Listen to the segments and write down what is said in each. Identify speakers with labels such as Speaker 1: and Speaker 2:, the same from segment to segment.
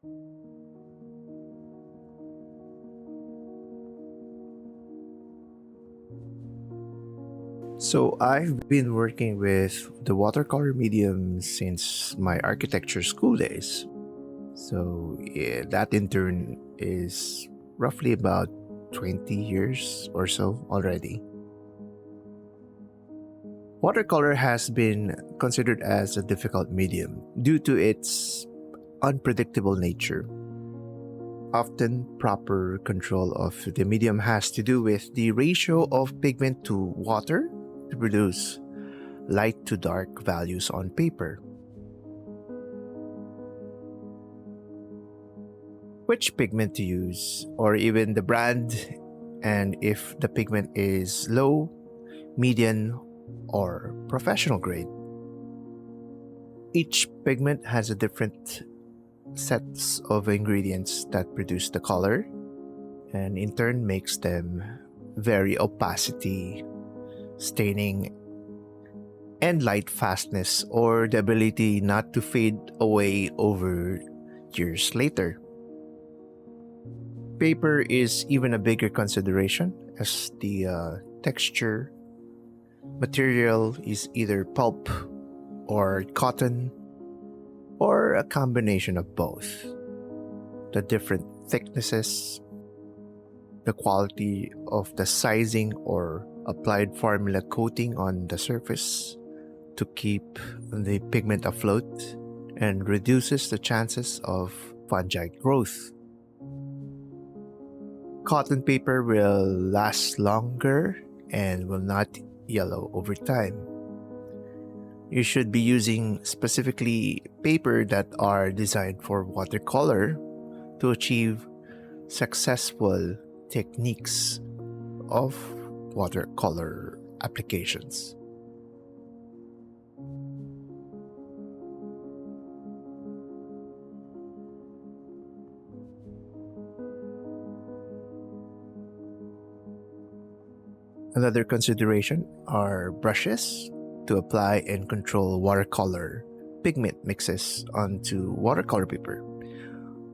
Speaker 1: So I've been working with the watercolor medium since my architecture school days. So yeah, that in turn is roughly about 20 years or so already. Watercolor has been considered as a difficult medium due to its unpredictable nature. Often, proper control of the medium has to do with the ratio of pigment to water to produce light to dark values on paper. Which pigment to use, or even the brand, and if the pigment is low, medium, or professional grade. Each pigment has a different sets of ingredients that produce the color and in turn makes them vary opacity, staining, and light fastness or the ability not to fade away over years later. Paper is even a bigger consideration as the texture material is either pulp or cotton or a combination of both. The different thicknesses, the quality of the sizing or applied formula coating on the surface to keep the pigment afloat and reduces the chances of fungi growth. Cotton paper will last longer and will not yellow over time. You should be using specifically paper that are designed for watercolor to achieve successful techniques of watercolor applications. Another consideration are brushes to apply and control watercolor pigment mixes onto watercolor paper.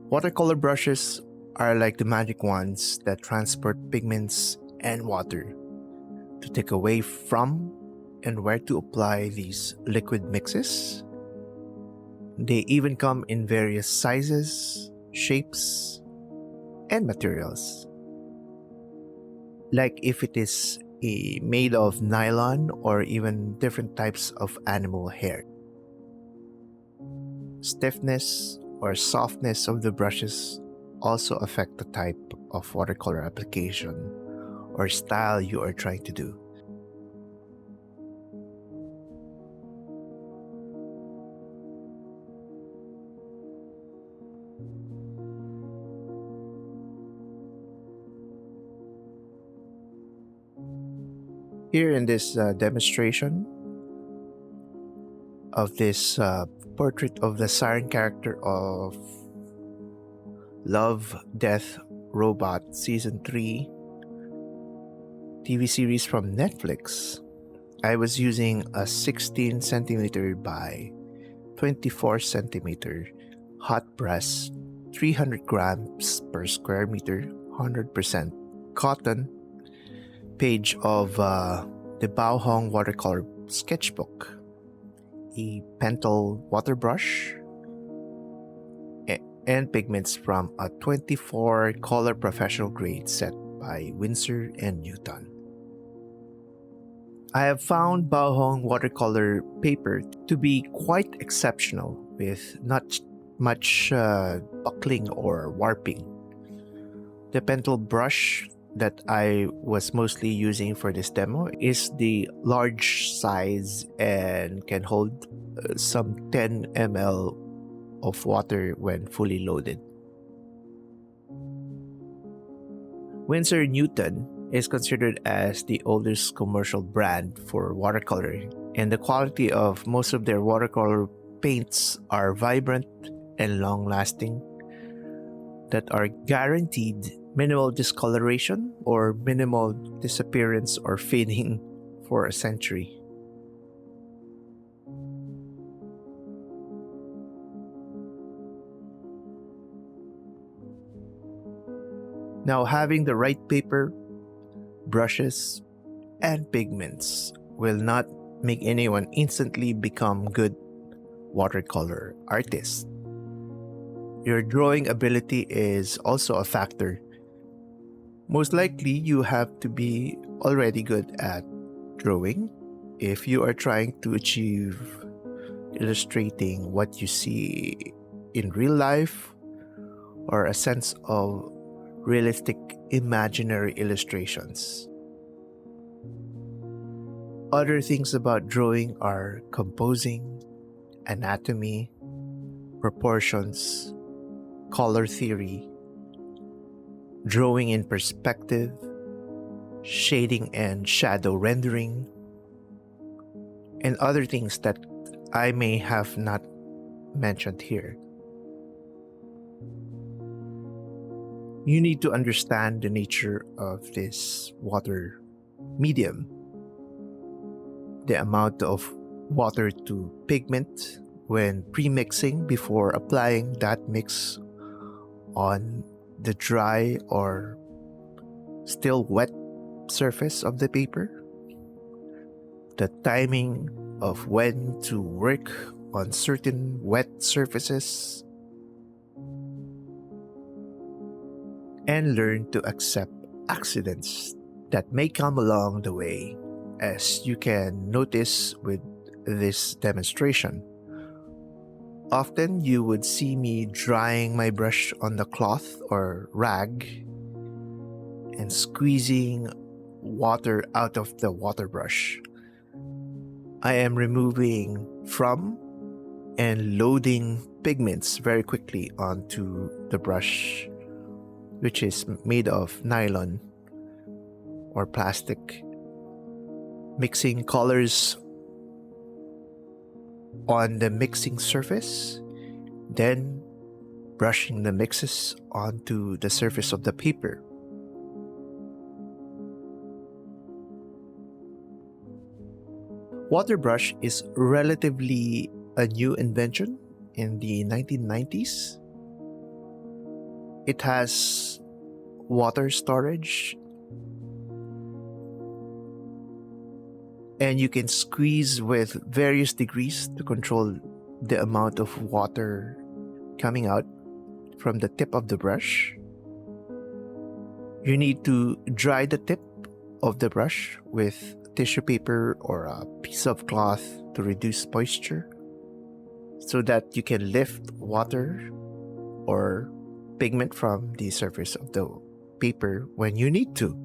Speaker 1: Watercolor brushes are like the magic wands that transport pigments and water to take away from and where to apply these liquid mixes. They even come in various sizes, shapes, and materials. Like if it is made of nylon or even different types of animal hair. Stiffness or softness of the brushes also affect the type of watercolor application or style you are trying to do. Here in this demonstration of this portrait of the siren character of Love, Death, Robot Season 3 TV series from Netflix, I was using a 16 centimeter by 24 centimeter hot press 300 grams per square meter 100% cotton page of the Bao Hong watercolor sketchbook, a pentel water brush, and pigments from a 24 color professional grade set by Winsor and Newton. I have found Bao Hong watercolor paper to be quite exceptional with not much buckling or warping. The pentel brush that I was mostly using for this demo is the large size and can hold some 10 ml of water when fully loaded. Winsor Newton is considered as the oldest commercial brand for watercoloring, and the quality of most of their watercolor paints are vibrant and long-lasting that are guaranteed minimal discoloration or minimal disappearance or fading for a century. Now, having the right paper, brushes, and pigments will not make anyone instantly become good watercolor artists. Your drawing ability is also a factor. Most likely, you have to be already good at drawing if you are trying to achieve illustrating what you see in real life or a sense of realistic imaginary illustrations. Other things about drawing are composing, anatomy, proportions, color theory, drawing in perspective, shading and shadow rendering, and other things that I may have not mentioned here. You need to understand the nature of this water medium, the amount of water to pigment when pre-mixing before applying that mix on the dry or still wet surface of the paper, the timing of when to work on certain wet surfaces, and learn to accept accidents that may come along the way, as you can notice with this demonstration. Often you would see me drying my brush on the cloth or rag and squeezing water out of the water brush. I am removing from and loading pigments very quickly onto the brush, which is made of nylon or plastic. Mixing colors on the mixing surface, then brushing the mixes onto the surface of the paper. Water brush is relatively a new invention in the 1990s. It has water storage, and you can squeeze with various degrees to control the amount of water coming out from the tip of the brush. You need to dry the tip of the brush with tissue paper or a piece of cloth to reduce moisture so that you can lift water or pigment from the surface of the paper when you need to.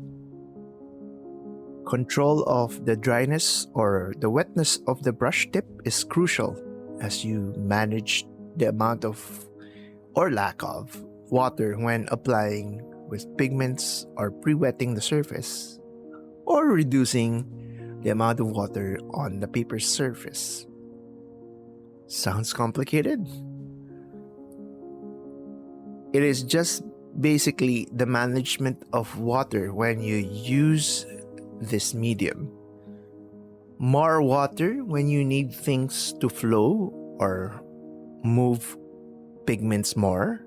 Speaker 1: Control of the dryness or the wetness of the brush tip is crucial as you manage the amount of or lack of water when applying with pigments or pre-wetting the surface or reducing the amount of water on the paper's surface. Sounds complicated? It is just basically the management of water when you use this medium. More water when you need things to flow or move pigments more.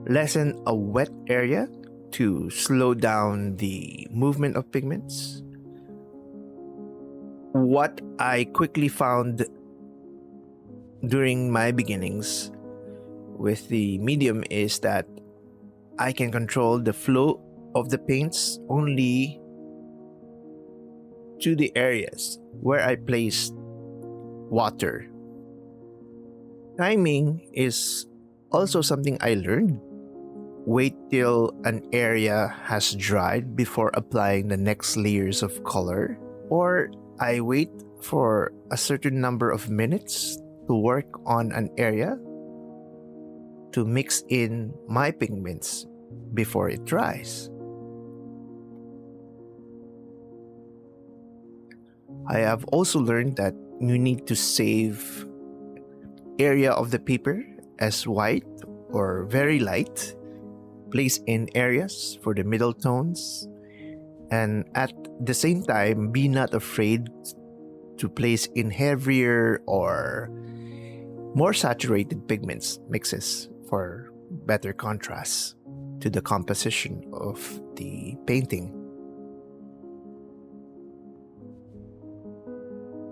Speaker 1: Lessen a wet area to slow down the movement of pigments. What I quickly found during my beginnings with the medium is that I can control the flow of the paints only to the areas where I placed water. Timing is also something I learned. Wait till an area has dried before applying the next layers of color, or I wait for a certain number of minutes to work on an area to mix in my pigments before it dries. I have also learned that you need to save area of the paper as white or very light, place in areas for the middle tones, and at the same time be not afraid to place in heavier or more saturated pigments mixes for better contrast. to the composition of the painting.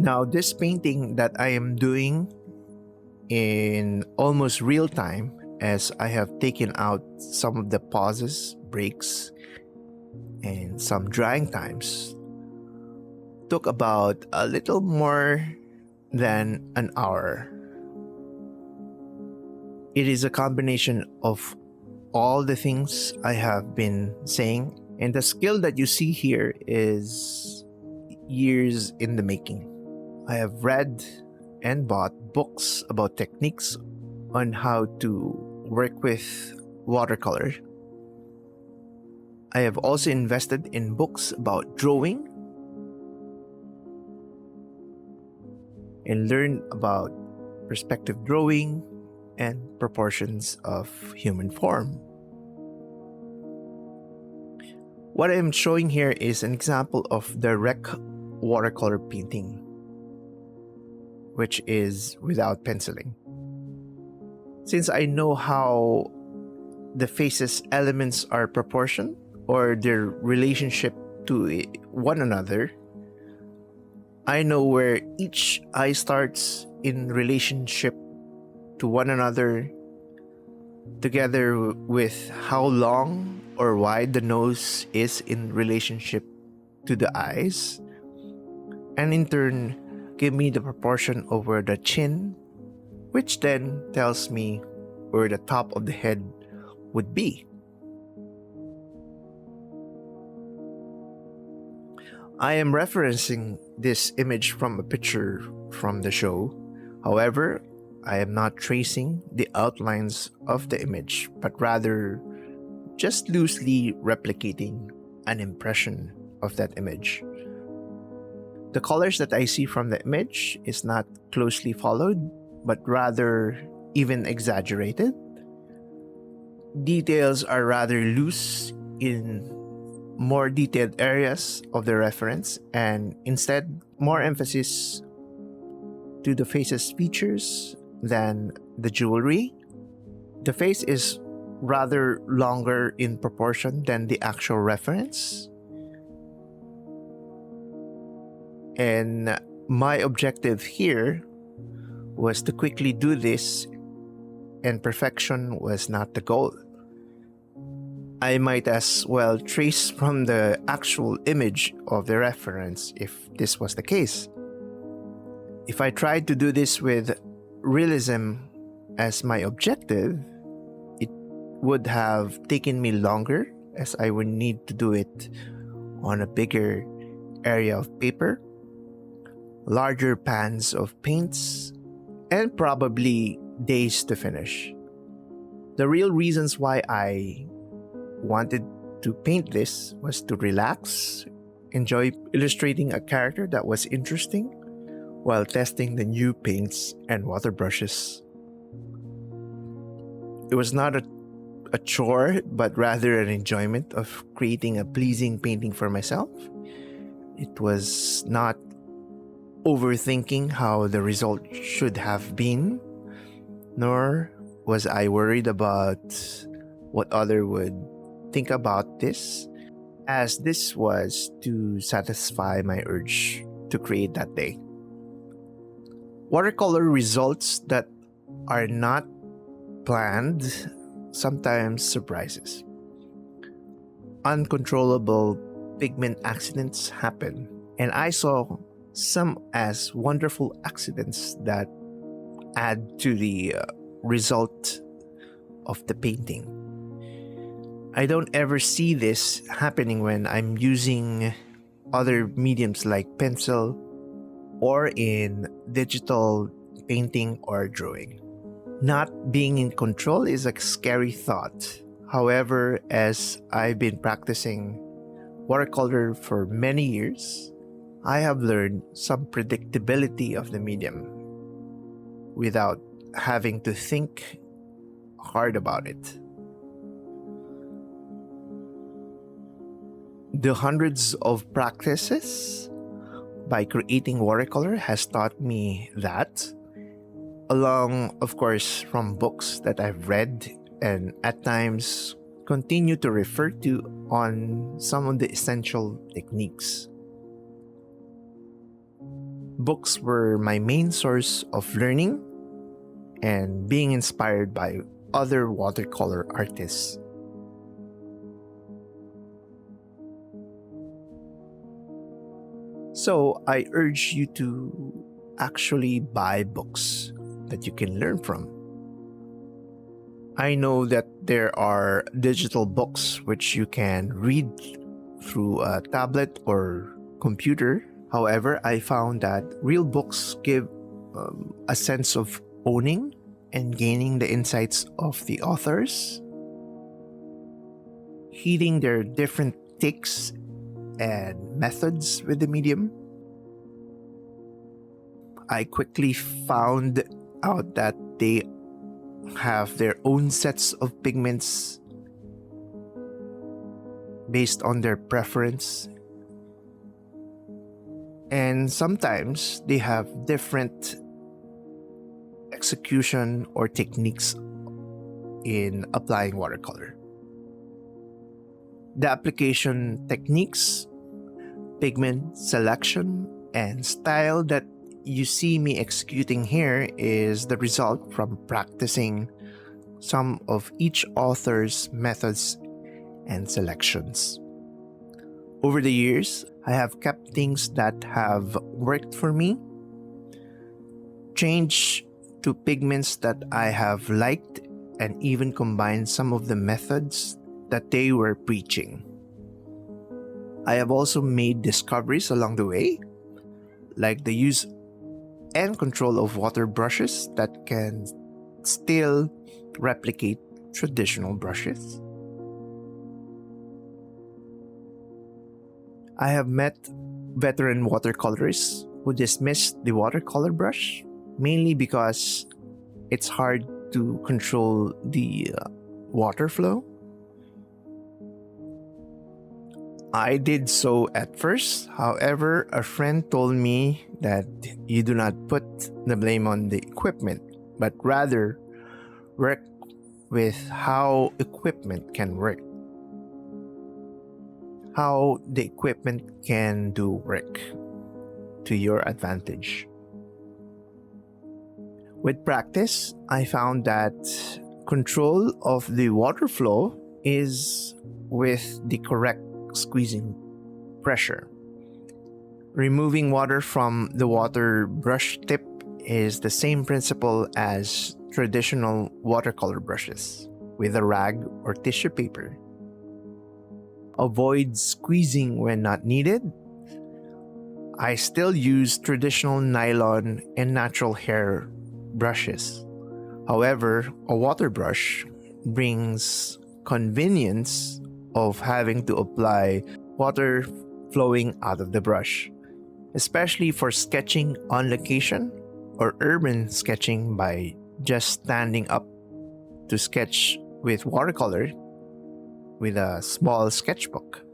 Speaker 1: Now, this painting that I am doing in almost real time, as I have taken out some of the pauses, breaks, and some drying times, took about a little more than an hour. It is a combination of all the things I have been saying, and the skill that you see here is years in the making. I have read and bought books about techniques on how to work with watercolor. I have also invested in books about drawing and learned about perspective drawing and proportions of human form. What I am showing here is an example of direct watercolor painting, which is without penciling. Since I know how the face's elements are proportioned or their relationship to one another, I know where each eye starts in relationship to one another, together with how long or wide the nose is in relationship to the eyes, and in turn give me the proportion over the chin, which then tells me where the top of the head would be. I am referencing this image from a picture from the show. However, I am not tracing the outlines of the image, but rather just loosely replicating an impression of that image. The colors that I see from the image is not closely followed, but rather even exaggerated. Details are rather loose in more detailed areas of the reference, and instead more emphasis to the face's features than the jewelry. The face is rather longer in proportion than the actual reference. And my objective here was to quickly do this, and perfection was not the goal. I might as well trace from the actual image of the reference if this was the case. If I tried to do this with realism as my objective, it would have taken me longer, as I would need to do it on a bigger area of paper, larger pans of paints, and probably days to finish. The real reasons why I wanted to paint this was to relax, enjoy illustrating a character that was interesting, while testing the new paints and water brushes. It was not a chore, but rather an enjoyment of creating a pleasing painting for myself. It was not overthinking how the result should have been, nor was I worried about what others would think about this, as this was to satisfy my urge to create that day. Watercolor results that are not planned sometimes surprises. Uncontrollable pigment accidents happen, and I saw some as wonderful accidents that add to the result of the painting. I don't ever see this happening when I'm using other mediums like pencil or in digital painting or drawing. Not being in control is a scary thought. However, as I've been practicing watercolor for many years, I have learned some predictability of the medium without having to think hard about it. The hundreds of practices by creating watercolor has taught me that, along, of course, from books that I've read and at times continue to refer to on some of the essential techniques. Books were my main source of learning and being inspired by other watercolor artists. So I urge you to actually buy books that you can learn from. I know that there are digital books which you can read through a tablet or computer. However, I found that real books give a sense of owning and gaining the insights of the authors, heeding their different takes and methods with the medium. I quickly found out that they have their own sets of pigments based on their preference, and sometimes they have different execution or techniques in applying watercolor. The application techniques, pigment selection, and style that you see me executing here is the result from practicing some of each author's methods and selections. Over the years, I have kept things that have worked for me, changed to pigments that I have liked, and even combined some of the methods that they were preaching. I have also made discoveries along the way, like the use and control of water brushes that can still replicate traditional brushes. I have met veteran watercolorists who dismissed the watercolor brush mainly because it's hard to control the water flow. I did so at first. However, a friend told me that you do not put the blame on the equipment, but rather work with how equipment can work. How the equipment can do work to your advantage. With practice, I found that control of the water flow is with the correct squeezing pressure. Removing water from the water brush tip is the same principle as traditional watercolor brushes with a rag or tissue paper. Avoid squeezing when not needed. I still use traditional nylon and natural hair brushes. However, a water brush brings convenience of having to apply water flowing out of the brush, especially for sketching on location or urban sketching by just standing up to sketch with watercolor with a small sketchbook.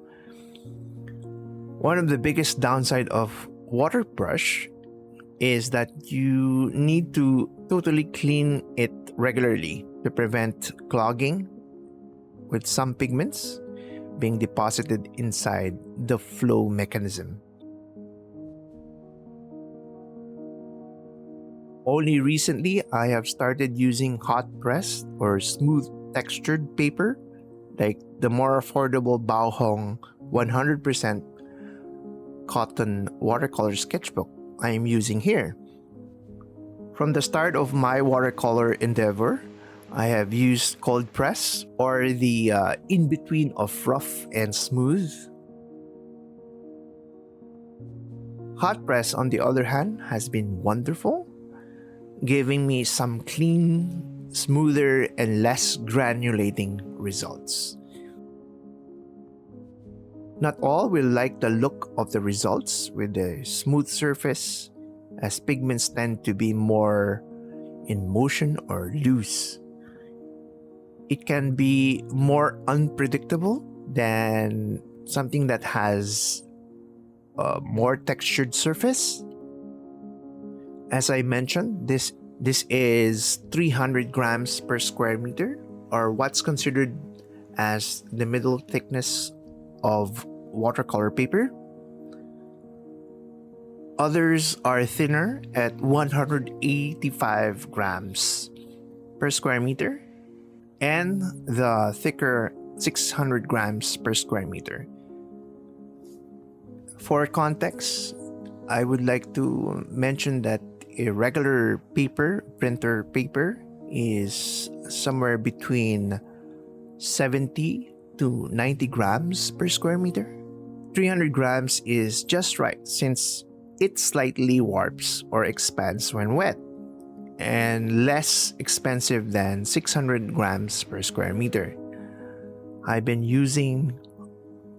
Speaker 1: One of the biggest downside of water brush is that you need to totally clean it regularly to prevent clogging, with some pigments being deposited inside the flow mechanism. Only recently, I have started using hot pressed or smooth textured paper, like the more affordable Baohong 100% cotton watercolor sketchbook I am using here. From the start of my watercolor endeavor, I have used cold press, or the in-between of rough and smooth. Hot press, on the other hand, has been wonderful, giving me some clean, smoother, and less granulating results. Not all will like the look of the results with the smooth surface, as pigments tend to be more in motion or loose. It can be more unpredictable than something that has a more textured surface. As I mentioned, this is 300 grams per square meter, or what's considered as the middle thickness of watercolor paper. Others are thinner at 185 grams per square meter, and the thicker 600 grams per square meter. For context, I would like to mention that a regular paper, printer paper, is somewhere between 70 to 90 grams per square meter. 300 grams is just right since it slightly warps or expands when wet, and less expensive than 600 grams per square meter. I've been using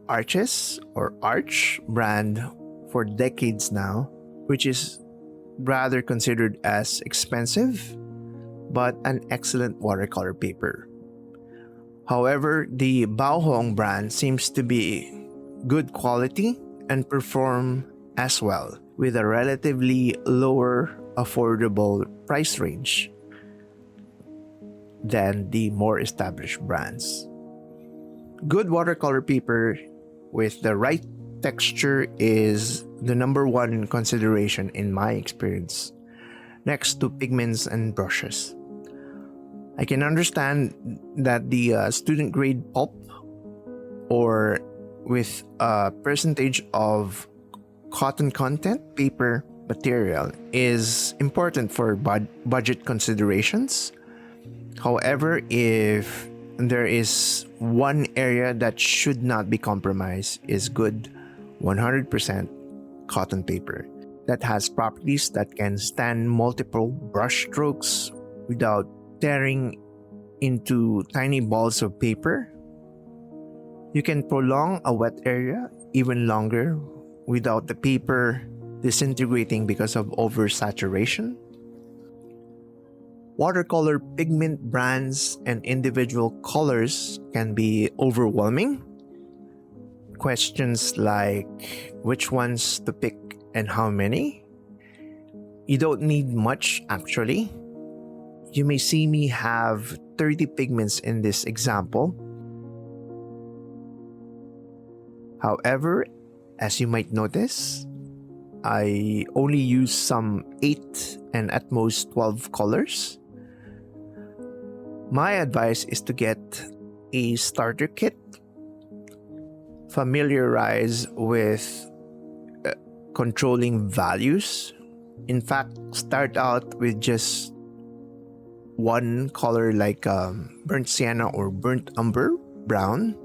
Speaker 1: Arches or Arch brand for decades now, which is rather considered as expensive but an excellent watercolor paper. However, the Baohong brand seems to be good quality and perform as well with a relatively lower affordable price range than the more established brands. Good watercolor paper with the right texture is the number one consideration in my experience, next to pigments and brushes. I can understand that the student grade pulp or with a percentage of cotton content paper material is important for budget considerations. However, if there is one area that should not be compromised, is good 100% cotton paper that has properties that can stand multiple brush strokes without tearing into tiny balls of paper. You can prolong a wet area even longer without the paper disintegrating because of oversaturation. Watercolor pigment brands and individual colors can be overwhelming. Questions like which ones to pick and how many. You don't need much actually. You may see me have 30 pigments in this example. However, as you might notice, I only use some 8 and at most 12 colors. My advice is to get a starter kit, familiarize with controlling values. In fact, start out with just one color like burnt sienna or burnt umber brown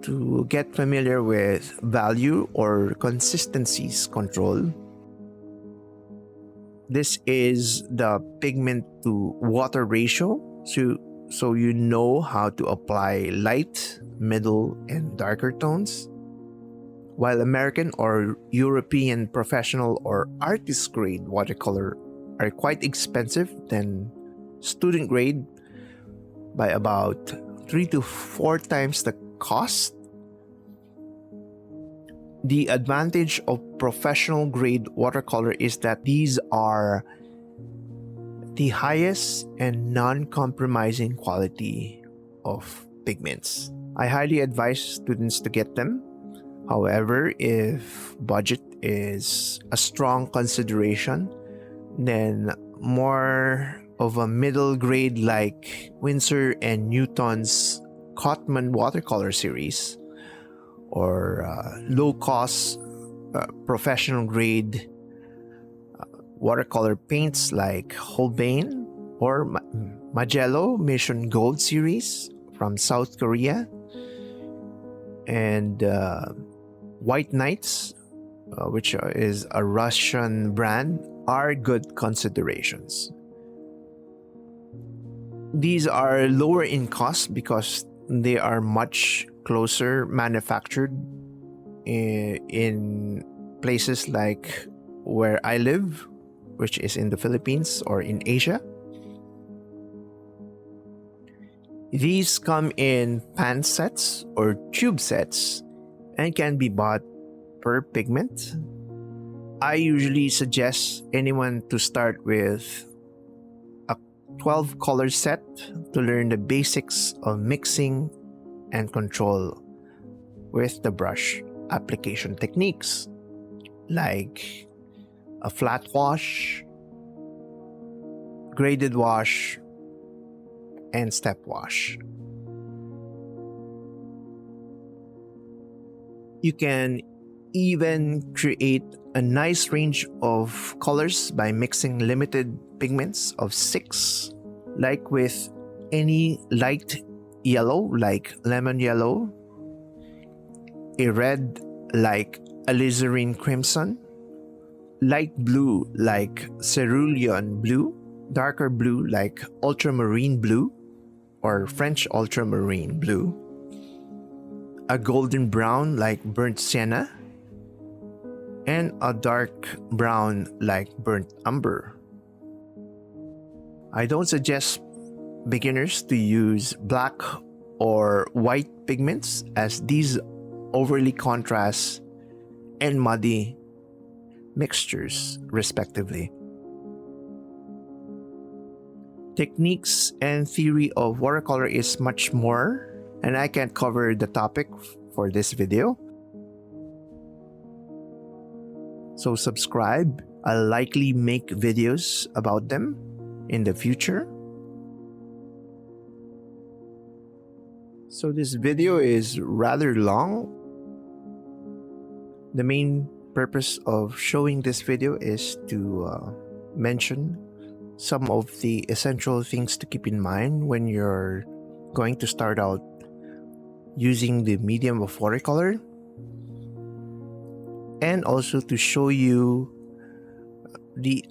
Speaker 1: to get familiar with value or consistencies control. This is the pigment to water ratio, so you know how to apply light, middle, and darker tones. While American or European professional or artist grade watercolor are quite expensive than student grade by about 3 to 4 times the cost. The advantage of professional grade watercolor is that these are the highest and non-compromising quality of pigments. I highly advise students to get them. However, if budget is a strong consideration, then more of a middle grade like Winsor and Newton's Cotman watercolor series, or low-cost professional grade watercolor paints like Holbein or Magello Mission Gold series from South Korea, and White Knights, which is a Russian brand, are good considerations. These are lower in cost because they are much closer manufactured in places like where I live, which is in the Philippines or in Asia. These come in pan sets or tube sets and can be bought per pigment. I usually suggest anyone to start with a 12 color set to learn the basics of mixing and control with the brush application techniques like a flat wash, graded wash, and step wash. You can even create a nice range of colors by mixing limited pigments of 6, like with any light yellow like lemon yellow, a red like alizarin crimson, light blue like cerulean blue, darker blue like ultramarine blue or French ultramarine blue, a golden brown like burnt sienna, and a dark brown like burnt umber. I don't suggest beginners to use black or white pigments as these overly contrast and muddy mixtures respectively. Techniques and theory of watercolor is much more, and I can't cover the topic for this video. So subscribe. I'll likely make videos about them in the future. So this video is rather long. The main purpose of showing this video is to mention some of the essential things to keep in mind when you're going to start out using the medium of watercolor, and also to show you the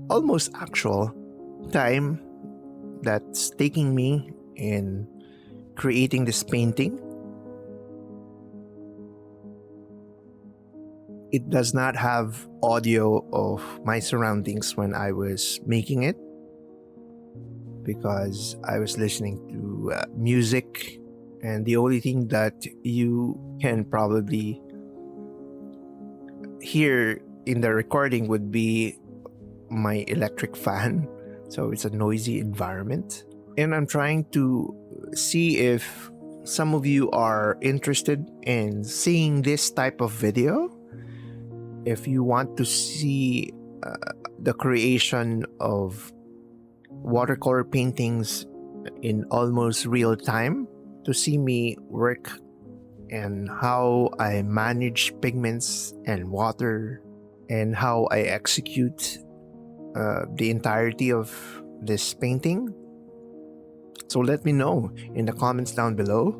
Speaker 1: almost actual time that's taking me in creating this painting. It does not have audio of my surroundings when I was making it because I was listening to music, and the only thing that you can probably hear in the recording would be my electric fan. So it's a noisy environment. And I'm trying to see if some of you are interested in seeing this type of video. If you want to see the creation of watercolor paintings in almost real time, to see me work and how I manage pigments and water and how I execute the entirety of this painting. So let me know in the comments down below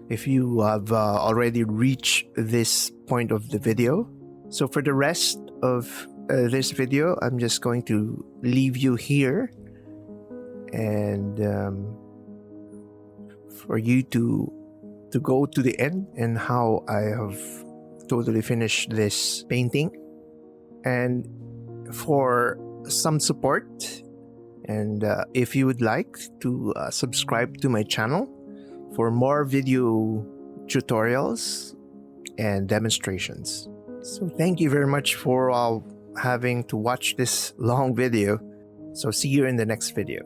Speaker 1: if you have already reached this point of the video. So for the rest of this video, I'm just going to leave you here and for you to go to the end and how I have totally finished this painting. And for some support, and if you would like to subscribe to my channel for more video tutorials and demonstrations. So thank you very much for having to watch this long video. So see you in the next video.